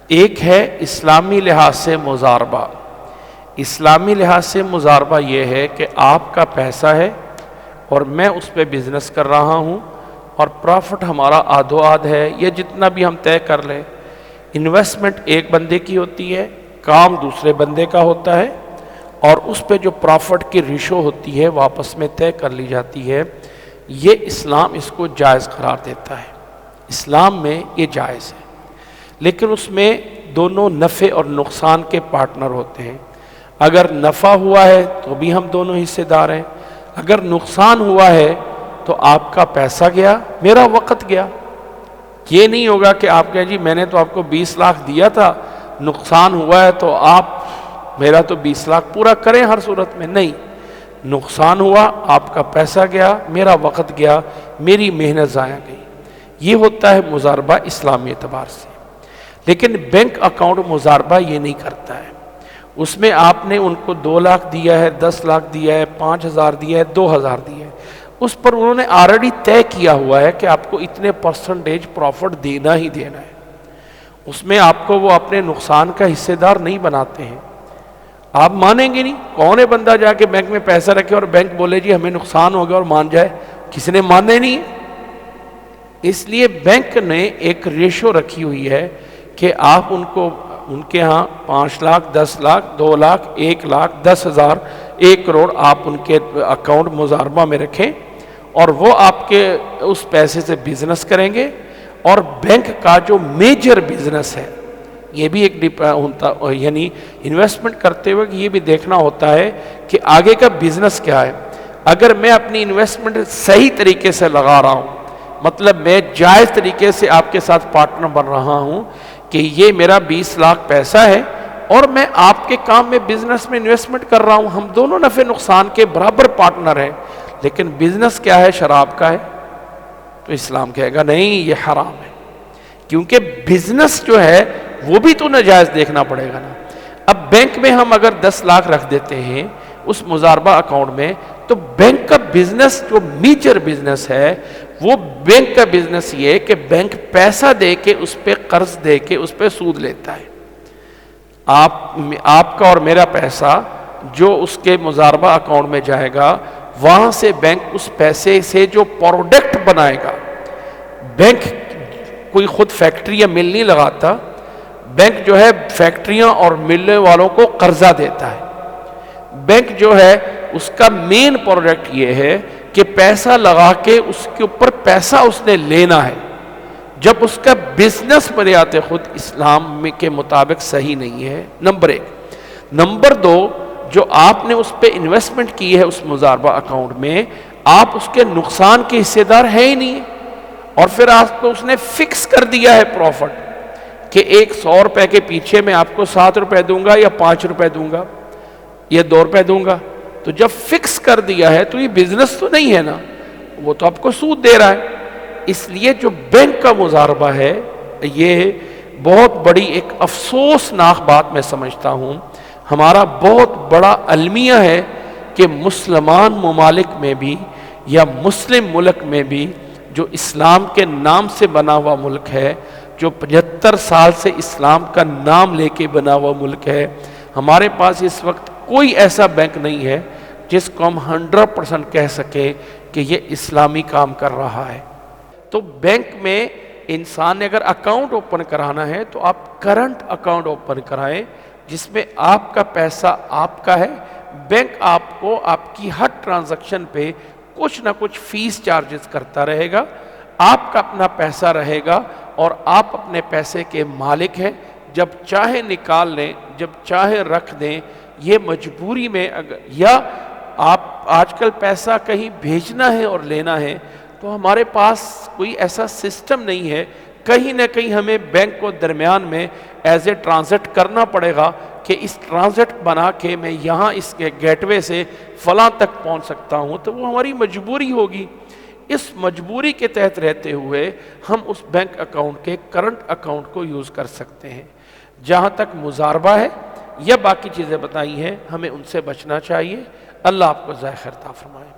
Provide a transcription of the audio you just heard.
ایک ہے اسلامی لحاظ سے مضاربہ۔ اسلامی لحاظ سے مضاربہ یہ ہے کہ آپ کا پیسہ ہے اور میں اس پہ بزنس کر رہا ہوں اور پروفٹ ہمارا آدھو آدھ ہے، یہ جتنا بھی ہم طے کر لیں۔ انویسٹمنٹ ایک بندے کی ہوتی ہے، کام دوسرے بندے کا ہوتا ہے، اور اس پہ جو پروفٹ کی ریشو ہوتی ہے وہ آپس میں طے کر لی جاتی ہے۔ یہ اسلام اس کو جائز قرار دیتا ہے، اسلام میں یہ جائز ہے، لیکن اس میں دونوں نفع اور نقصان کے پارٹنر ہوتے ہیں۔ اگر نفع ہوا ہے تو بھی ہم دونوں حصے دار ہیں، اگر نقصان ہوا ہے تو آپ کا پیسہ گیا، میرا وقت گیا۔ یہ نہیں ہوگا کہ آپ کہیں جی میں نے تو آپ کو 20 لاکھ دیا تھا، نقصان ہوا ہے تو آپ میرا تو 20 لاکھ پورا کریں ہر صورت میں، نہیں۔ نقصان ہوا، آپ کا پیسہ گیا، میرا وقت گیا، میری محنت ضائع گئی۔ یہ ہوتا ہے مضاربہ اسلامی اعتبار سے۔ لیکن بینک اکاؤنٹ مضاربہ یہ نہیں کرتا ہے۔ اس میں آپ نے ان کو 2 لاکھ دیا ہے، 10 لاکھ دیا ہے، 5,000 دیا ہے، 2,000 دیا ہے، اس پر انہوں نے آلریڈی طے کیا ہوا ہے کہ آپ کو اتنے پرسنٹیج پروفٹ دینا ہی دینا ہے۔ اس میں آپ کو وہ اپنے نقصان کا حصے دار نہیں بناتے ہیں۔ آپ مانیں گے نہیں، کون ہے بندہ جا کے بینک میں پیسہ رکھے اور بینک بولے جی ہمیں نقصان ہو گیا اور مان جائے؟ کسی نے ماننے نہیں ہے۔ اس لیے بینک نے ایک ریشو رکھی ہوئی ہے کہ آپ ان کو ان کے ہاں 5 لاکھ، 10 لاکھ، 2 لاکھ، 1 لاکھ، 10,000، 1 کروڑ آپ ان کے اکاؤنٹ مضاربہ میں رکھیں، اور وہ آپ کے اس پیسے سے بزنس کریں گے۔ اور بینک کا جو میجر بزنس ہے، یہ بھی ایک یعنی انویسٹمنٹ کرتے ہوئے یہ بھی دیکھنا ہوتا ہے کہ آگے کا بزنس کیا ہے۔ اگر میں اپنی انویسٹمنٹ صحیح طریقے سے لگا رہا ہوں، مطلب میں جائز طریقے سے آپ کے ساتھ پارٹنر بن رہا ہوں کہ یہ میرا 20 لاکھ پیسہ ہے اور میں آپ کے کام میں بزنس میں انویسٹمنٹ کر رہا ہوں، ہم دونوں نفع نقصان کے برابر پارٹنر ہیں، لیکن بزنس کیا ہے؟ شراب کا ہے، تو اسلام کہے گا نہیں یہ حرام ہے، کیونکہ بزنس جو ہے وہ بھی تو ناجائز دیکھنا پڑے گا نا۔ اب بینک میں ہم اگر 10 لاکھ رکھ دیتے ہیں اس مضاربہ اکاؤنٹ میں، تو بینک کا بزنس جو میجر بزنس ہے، وہ بینک کا بزنس یہ کہ بینک پیسہ دے کے اس پہ قرض دے کے اس پہ سود لیتا ہے۔ آپ کا اور میرا پیسہ جو اس کے مضاربہ اکاؤنٹ میں جائے گا، وہاں سے بینک اس پیسے سے جو پروڈکٹ بنائے گا، بینک کوئی خود فیکٹری یا مل نہیں لگاتا، بینک جو ہے فیکٹریاں اور ملنے والوں کو قرضہ دیتا ہے۔ بینک جو ہے اس کا مین پروڈکٹ یہ ہے کہ پیسہ لگا کے اس کے اوپر پیسہ اس نے لینا ہے۔ جب اس کا بزنس بنیاد خود اسلام کے مطابق صحیح نہیں ہے، نمبر 1۔ نمبر 2، جو آپ نے اس پہ انویسٹمنٹ کی ہے اس مضاربہ اکاؤنٹ میں، آپ اس کے نقصان کے حصے دار ہے ہی نہیں، اور پھر آپ کو اس نے فکس کر دیا ہے پروفٹ کہ ایک 100 روپے کے پیچھے میں آپ کو 7 روپے دوں گا یا 5 روپے دوں گا یا 2 روپے دوں گا۔ تو جب فکس کر دیا ہے تو یہ بزنس تو نہیں ہے نا، وہ تو آپ کو سود دے رہا ہے۔ اس لیے جو بینک کا مضاربہ ہے، یہ بہت بڑی ایک افسوسناک بات میں سمجھتا ہوں، ہمارا بہت بڑا المیہ ہے کہ مسلمان ممالک میں بھی یا مسلم ملک میں بھی جو اسلام کے نام سے بنا ہوا ملک ہے، جو 75 سال سے اسلام کا نام لے کے بنا ہوا ملک ہے، ہمارے پاس اس وقت کوئی ایسا بینک نہیں ہے جس کو ہم 100% کہہ سکیں کہ یہ اسلامی کام کر رہا ہے۔ تو بینک میں انسان نے اگر اکاؤنٹ اوپن کرانا ہے تو آپ کرنٹ اکاؤنٹ اوپن کرائیں، جس میں آپ کا پیسہ آپ کا ہے، بینک آپ کو آپ کی ہر ٹرانزیکشن پہ کچھ نہ کچھ فیس چارجز کرتا رہے گا، آپ کا اپنا پیسہ رہے گا اور آپ اپنے پیسے کے مالک ہیں، جب چاہے نکال لیں، جب چاہے رکھ دیں۔ یہ مجبوری میں یا آپ آج کل پیسہ کہیں بھیجنا ہے اور لینا ہے تو ہمارے پاس کوئی ایسا سسٹم نہیں ہے، کہیں نہ کہیں ہمیں بینک کو درمیان میں ایز اے ٹرانزٹ کرنا پڑے گا کہ اس ٹرانزٹ بنا کے میں یہاں اس کے گیٹ وے سے فلاں تک پہنچ سکتا ہوں، تو وہ ہماری مجبوری ہوگی۔ اس مجبوری کے تحت رہتے ہوئے ہم اس بینک اکاؤنٹ کے کرنٹ اکاؤنٹ کو یوز کر سکتے ہیں۔ جہاں تک مضاربہ ہے یا باقی چیزیں بتائی ہیں، ہمیں ان سے بچنا چاہیے۔ اللہ آپ کو ذائقہ عطا فرمائے۔